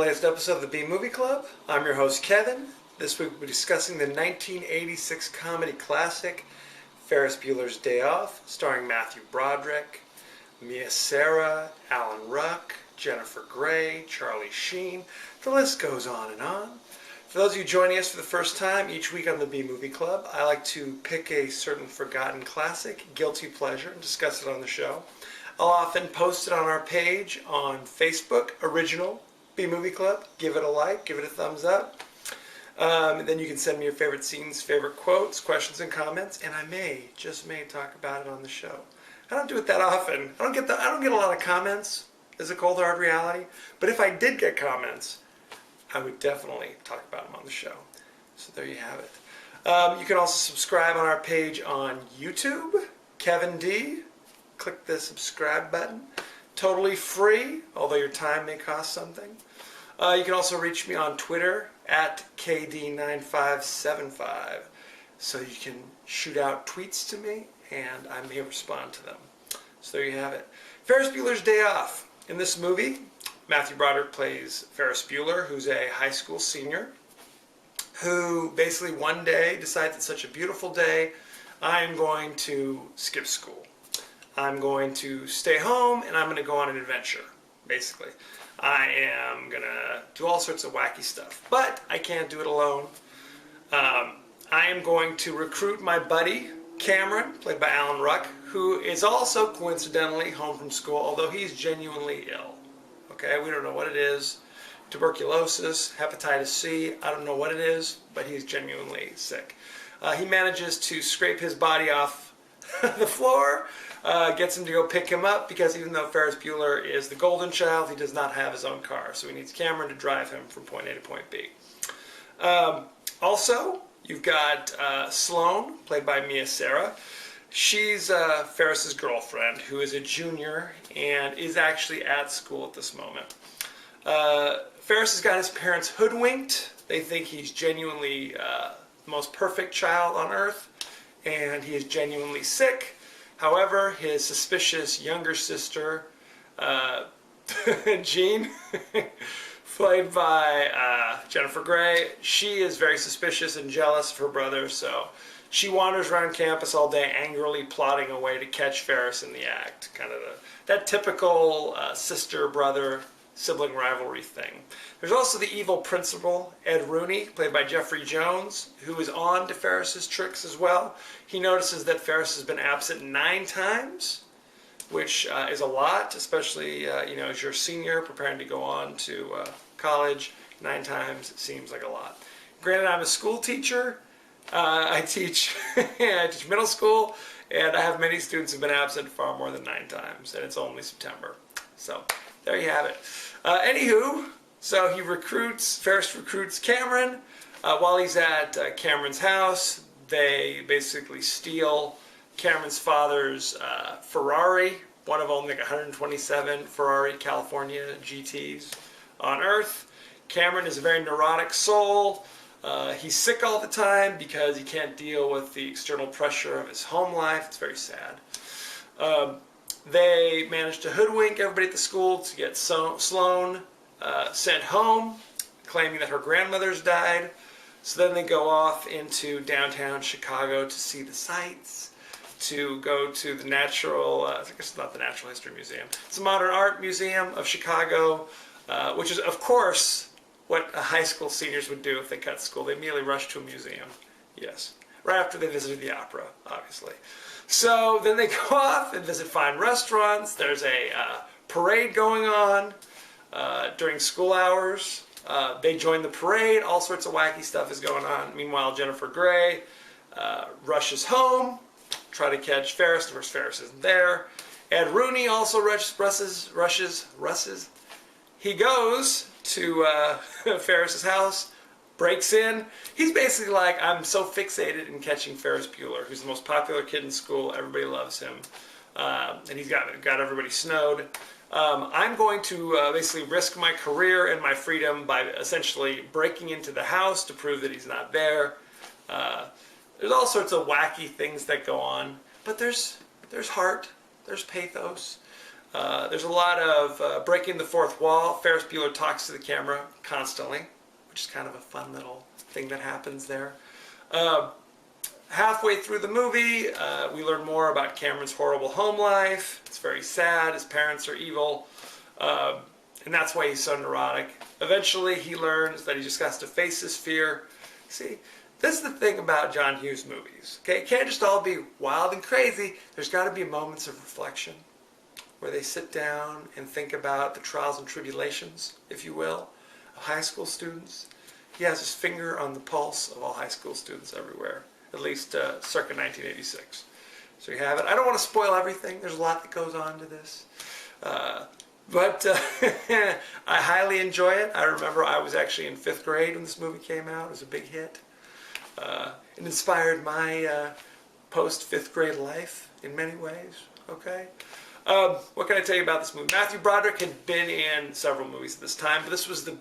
latest episode of the B Movie Club. I'm your host, Kevin. This week we'll be discussing the 1986 comedy classic, Ferris Bueller's Day Off, starring Matthew Broderick, Mia Sara, Alan Ruck, Jennifer Grey, Charlie Sheen. The list goes on and on. For those of you joining us for the first time, each week on the B Movie Club, I like to pick a certain forgotten classic, guilty pleasure, and discuss it on the show. I'll often post it on our page on Facebook, Original B Movie Club. Give it a like, give it a thumbs up. And then you can send me your favorite scenes, favorite quotes, questions, and comments, and I just may talk about it on the show. I don't do it that often. I don't get a lot of comments as a cold hard reality, but if I did get comments, I would definitely talk about them on the show. So there you have it. You can also subscribe on our page on YouTube, Kevin D. Click the subscribe button. Totally free, although your time may cost something. You can also reach me on Twitter at KD9575. So you can shoot out tweets to me and I may respond to them. So there you have it. Ferris Bueller's Day Off. In this movie, Matthew Broderick plays Ferris Bueller, who's a high school senior, who basically one day decides it's such a beautiful day, I'm going to skip school. I'm going to stay home and I'm going to go on an adventure, basically. I am going to do all sorts of wacky stuff, but I can't do it alone. I am going to recruit my buddy, Cameron, played by Alan Ruck, who is also coincidentally home from school, although he's genuinely ill. Okay, we don't know what it is. Tuberculosis, hepatitis C, I don't know what it is, but he's genuinely sick. He manages to scrape his body off the floor, gets him to go pick him up, because even though Ferris Bueller is the golden child, he does not have his own car, so he needs Cameron to drive him from point A to point B. Also, you've got Sloane, played by Mia Sara. She's Ferris's girlfriend, who is a junior and is actually at school at this moment. Ferris has got his parents hoodwinked. They think he's genuinely the most perfect child on earth, and he is genuinely sick. However, his suspicious younger sister, Jean, played by Jennifer Grey, she is very suspicious and jealous of her brother, so she wanders around campus all day angrily plotting a way to catch Ferris in the act. Kind of that typical sister-brother sibling rivalry thing. There's also the evil principal, Ed Rooney, played by Jeffrey Jones, who is on to Ferris's tricks as well. He notices that Ferris has been absent 9 times, which is a lot, especially as you're a senior preparing to go on to college. 9 times seems like a lot. Granted, I'm a school teacher. I teach middle school, and I have many students who've been absent far more than 9 times, and it's only September. So there you have it. Anywho, so Ferris recruits Cameron. While he's at Cameron's house, they basically steal Cameron's father's Ferrari, one of only like 127 Ferrari California GTs on Earth. Cameron is a very neurotic soul. He's sick all the time because he can't deal with the external pressure of his home life. It's very sad. They manage to hoodwink everybody at the school to get Sloane sent home, claiming that her grandmother's died. So then they go off into downtown Chicago to see the sights, to go to the I guess it's not the Natural History Museum. It's a modern art museum of Chicago, which is, of course, what high school seniors would do if they cut school. They immediately rush to a museum. Yes. Right after they visited the opera, obviously. So then they go off and visit fine restaurants. There's a parade going on during school hours. They join the parade. All sorts of wacky stuff is going on. Meanwhile, Jennifer Grey rushes home, try to catch Ferris. Of course, Ferris isn't there. Ed Rooney also rushes. He goes to Ferris's house, breaks in. He's basically like, I'm so fixated in catching Ferris Bueller, who's the most popular kid in school. Everybody loves him. And he's got everybody snowed. I'm going to basically risk my career and my freedom by essentially breaking into the house to prove that he's not there. There's all sorts of wacky things that go on, but there's heart, there's pathos. There's a lot of breaking the fourth wall. Ferris Bueller talks to the camera constantly, which is kind of a fun little thing that happens there. Halfway through the movie, we learn more about Cameron's horrible home life. It's very sad. His parents are evil. And that's why he's so neurotic. Eventually, he learns that he just has to face his fear. See, this is the thing about John Hughes movies. Okay, it can't just all be wild and crazy. There's got to be moments of reflection where they sit down and think about the trials and tribulations, if you will, of high school students. He has his finger on the pulse of all high school students everywhere, at least circa 1986. So you have it. I don't want to spoil everything. There's a lot that goes on to this. But I highly enjoy it. I remember I was actually in 5th grade when this movie came out. It was a big hit. It inspired my post-5th grade life in many ways. Okay. What can I tell you about this movie? Matthew Broderick had been in several movies at this time, but this was the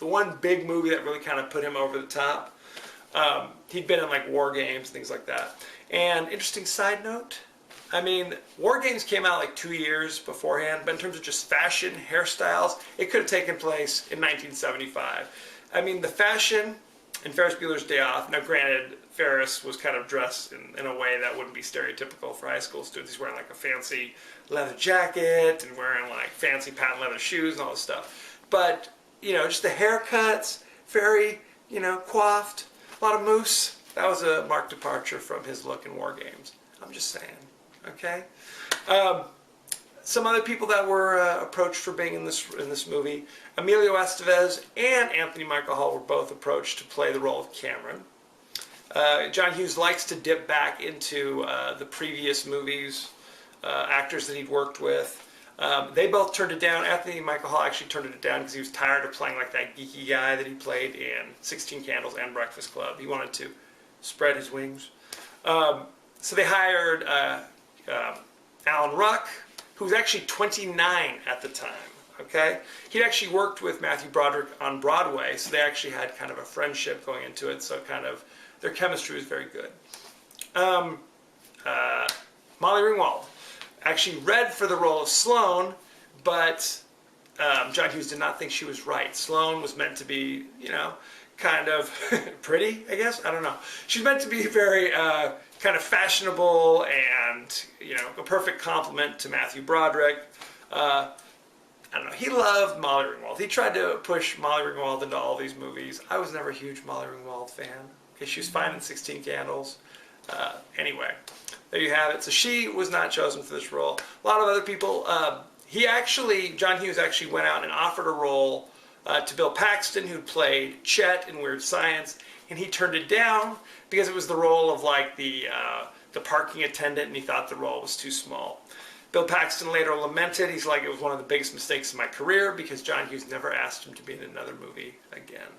one big movie that really kind of put him over the top. He'd been in like War Games, things like that. And interesting side note, I mean, War Games came out like 2 years beforehand, but in terms of just fashion, hairstyles, it could have taken place in 1975. I mean, the fashion in Ferris Bueller's Day Off, now granted, Ferris was kind of dressed in a way that wouldn't be stereotypical for high school students. He's wearing like a fancy leather jacket and wearing like fancy patent leather shoes and all this stuff. But, you know, just the haircuts, very, you know, coiffed, a lot of mousse. That was a marked departure from his look in War Games. I'm just saying. Okay. Some other people that were approached for being in this movie, Emilio Estevez and Anthony Michael Hall were both approached to play the role of Cameron. John Hughes likes to dip back into the previous movies, actors that he'd worked with. They both turned it down. Anthony Michael Hall actually turned it down because he was tired of playing like that geeky guy that he played in 16 Candles and Breakfast Club. He wanted to spread his wings. So they hired Alan Ruck, who was actually 29 at the time. Okay, he'd actually worked with Matthew Broderick on Broadway, so they actually had kind of a friendship going into it. So kind of their chemistry was very good. Molly Ringwald actually read for the role of Sloane, but John Hughes did not think she was right. Sloane was meant to be, you know, kind of pretty, I guess. I don't know. She's meant to be very kind of fashionable and, you know, a perfect compliment to Matthew Broderick. I don't know. He loved Molly Ringwald. He tried to push Molly Ringwald into all these movies. I was never a huge Molly Ringwald fan. Okay, she was fine in 16 Candles. Anyway, there you have it. So she was not chosen for this role. A lot of other people. John Hughes actually went out and offered a role to Bill Paxton, who played Chet in Weird Science, and he turned it down because it was the role of like the parking attendant, and he thought the role was too small. Bill Paxton later lamented, he's like, it was one of the biggest mistakes in my career because John Hughes never asked him to be in another movie again.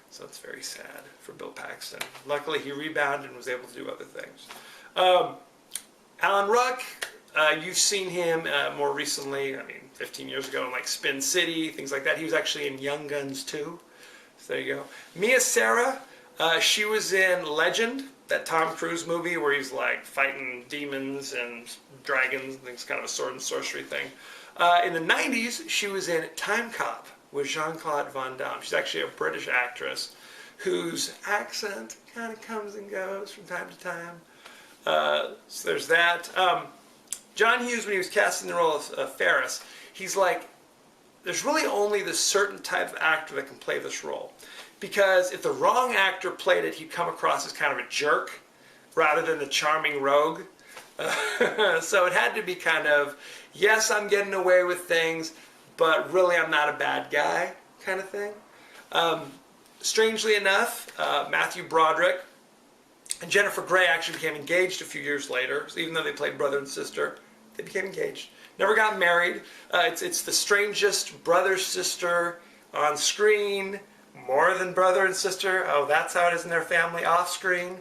So it's very sad for Bill Paxton. Luckily, he rebounded and was able to do other things. Alan Ruck, you've seen him more recently, 15 years ago in like Spin City, things like that. He was actually in Young Guns too. So there you go. Mia Sara, she was in Legend, that Tom Cruise movie where he's like fighting demons and dragons and things, kind of a sword and sorcery thing. In the 90s, she was in Time Cop with Jean-Claude Van Damme. She's actually a British actress whose accent kind of comes and goes from time to time. So there's that. John Hughes, when he was casting the role of Ferris, he's like, there's really only this certain type of actor that can play this role. Because if the wrong actor played it, he'd come across as kind of a jerk rather than the charming rogue. So it had to be kind of, yes, I'm getting away with things, but really I'm not a bad guy kind of thing. Strangely enough, Matthew Broderick and Jennifer Grey actually became engaged a few years later. So even though they played brother and sister, they became engaged. Never got married. It's the strangest brother-sister on screen, more than brother and sister. Oh, that's how it is in their family off screen.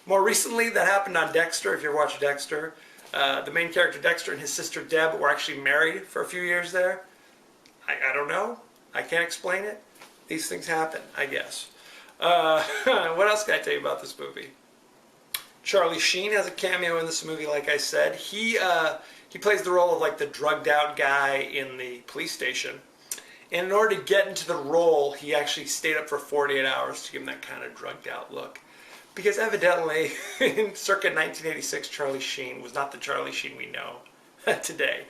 More recently, that happened on Dexter, if you ever watch Dexter. The main character Dexter and his sister Deb were actually married for a few years there. I don't know. I can't explain it. These things happen, I guess. What else can I tell you about this movie? Charlie Sheen has a cameo in this movie, like I said. He plays the role of like the drugged out guy in the police station. And in order to get into the role, he actually stayed up for 48 hours to give him that kind of drugged out look. Because evidently, in circa 1986, Charlie Sheen was not the Charlie Sheen we know today.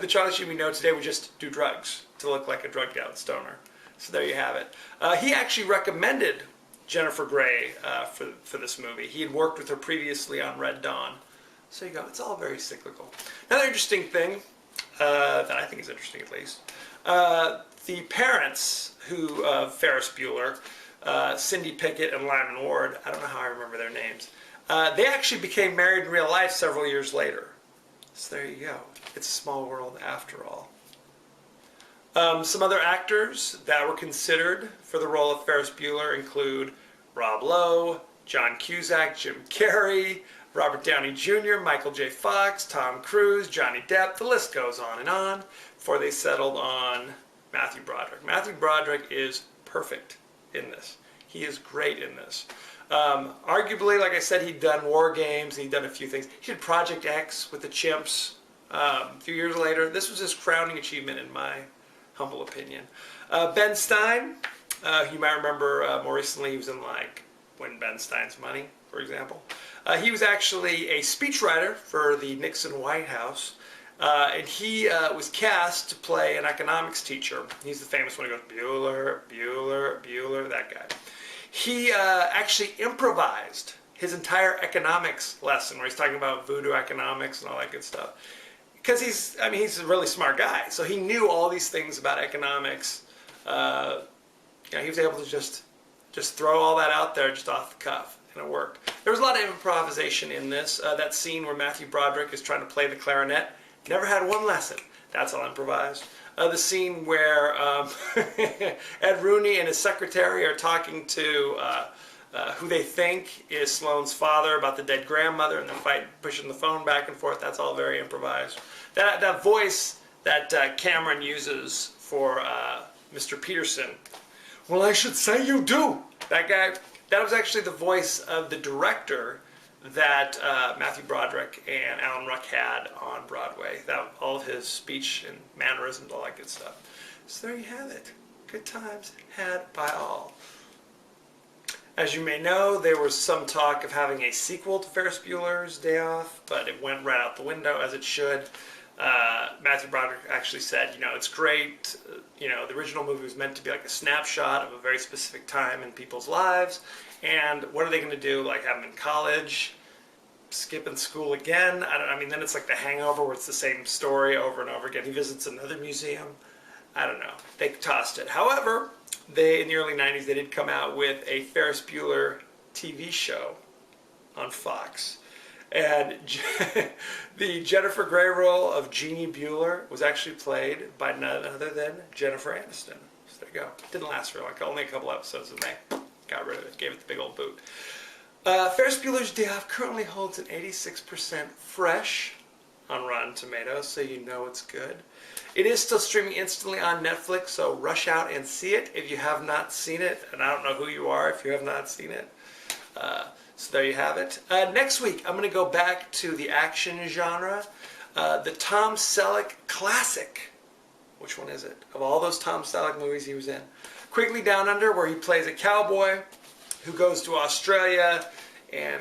The Charlie Sheen we know today would just do drugs to look like a drugged out stoner. So there you have it. He actually recommended Jennifer Grey for this movie. He had worked with her previously on Red Dawn. So you go. It's all very cyclical. Another interesting thing that I think is interesting, at least, the parents of Ferris Bueller, Cindy Pickett and Lyman Ward, I don't know how I remember their names, they actually became married in real life several years later. So there you go. It's a small world after all. Some other actors that were considered for the role of Ferris Bueller include Rob Lowe, John Cusack, Jim Carrey, Robert Downey Jr., Michael J. Fox, Tom Cruise, Johnny Depp. The list goes on and on before they settled on Matthew Broderick. Matthew Broderick is perfect in this. He is great in this. Arguably, like I said, he'd done War Games, and he'd done a few things. He did Project X with the Chimps a few years later. This was his crowning achievement, in my humble opinion. Ben Stein, you might remember more recently, he was in like When Ben Stein's Money, for example. He was actually a speechwriter for the Nixon White House, and he was cast to play an economics teacher. He's the famous one who goes, Bueller, Bueller, Bueller, that guy. He actually improvised his entire economics lesson, where he's talking about voodoo economics and all that good stuff. Because he's a really smart guy, so he knew all these things about economics. He was able to just throw all that out there just off the cuff, and it worked. There was a lot of improvisation in this. That scene where Matthew Broderick is trying to play the clarinet, never had one lesson. That's all improvised. The scene where Ed Rooney and his secretary are talking to who they think is Sloane's father about the dead grandmother, and they're fighting, pushing the phone back and forth. That's all very improvised. That voice that Cameron uses for Mr. Peterson, well, I should say you do. That guy, that was actually the voice of the director that Matthew Broderick and Alan Ruck had on Broadway. All of his speech and mannerisms, all that good stuff. So there you have it. Good times had by all. As you may know, there was some talk of having a sequel to Ferris Bueller's Day Off, but it went right out the window, as it should. Matthew Broderick actually said, it's great. The original movie was meant to be like a snapshot of a very specific time in people's lives. And what are they going to do? Like have him in college, skipping school again? Then it's like The Hangover, where it's the same story over and over again. He visits another museum. I don't know. They tossed it. However, in the early 90s, they did come out with a Ferris Bueller TV show on Fox. And the Jennifer Grey role of Jeannie Bueller was actually played by none other than Jennifer Aniston. So there you go. Didn't last very long. Only a couple episodes, and they got rid of it. Gave it the big old boot. Ferris Bueller's Day Off currently holds an 86% fresh on Rotten Tomatoes, so you know it's good. It is still streaming instantly on Netflix, so rush out and see it if you have not seen it. And I don't know who you are if you have not seen it. So there you have it. Next week, I'm going to go back to the action genre. The Tom Selleck classic. Which one is it? Of all those Tom Selleck movies he was in. Quigley Down Under, where he plays a cowboy who goes to Australia and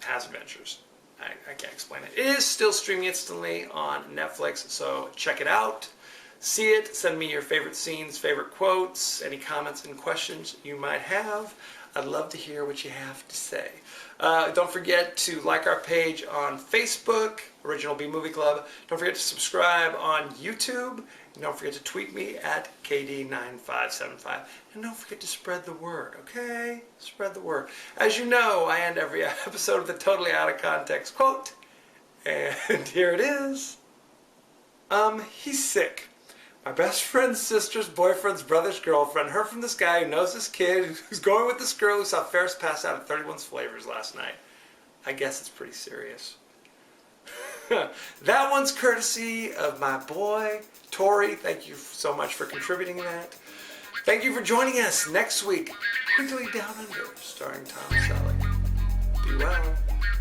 has adventures. I can't explain it. It is still streaming instantly on Netflix, so check it out. See it. Send me your favorite scenes, favorite quotes, any comments and questions you might have. I'd love to hear what you have to say. Don't forget to like our page on Facebook, Original B Movie Club. Don't forget to subscribe on YouTube. And don't forget to tweet me at KD9575. And don't forget to spread the word, okay? Spread the word. As you know, I end every episode with a totally out of context quote. And here it is. He's sick. My best friend's sister's boyfriend's brother's girlfriend heard from this guy who knows this kid who's going with this girl who saw Ferris pass out at 31's Flavors last night. I guess it's pretty serious. That one's courtesy of my boy, Tori. Thank you so much for contributing that. Thank you for joining us next week. Quigley Down Under, starring Tom Selleck. Be well.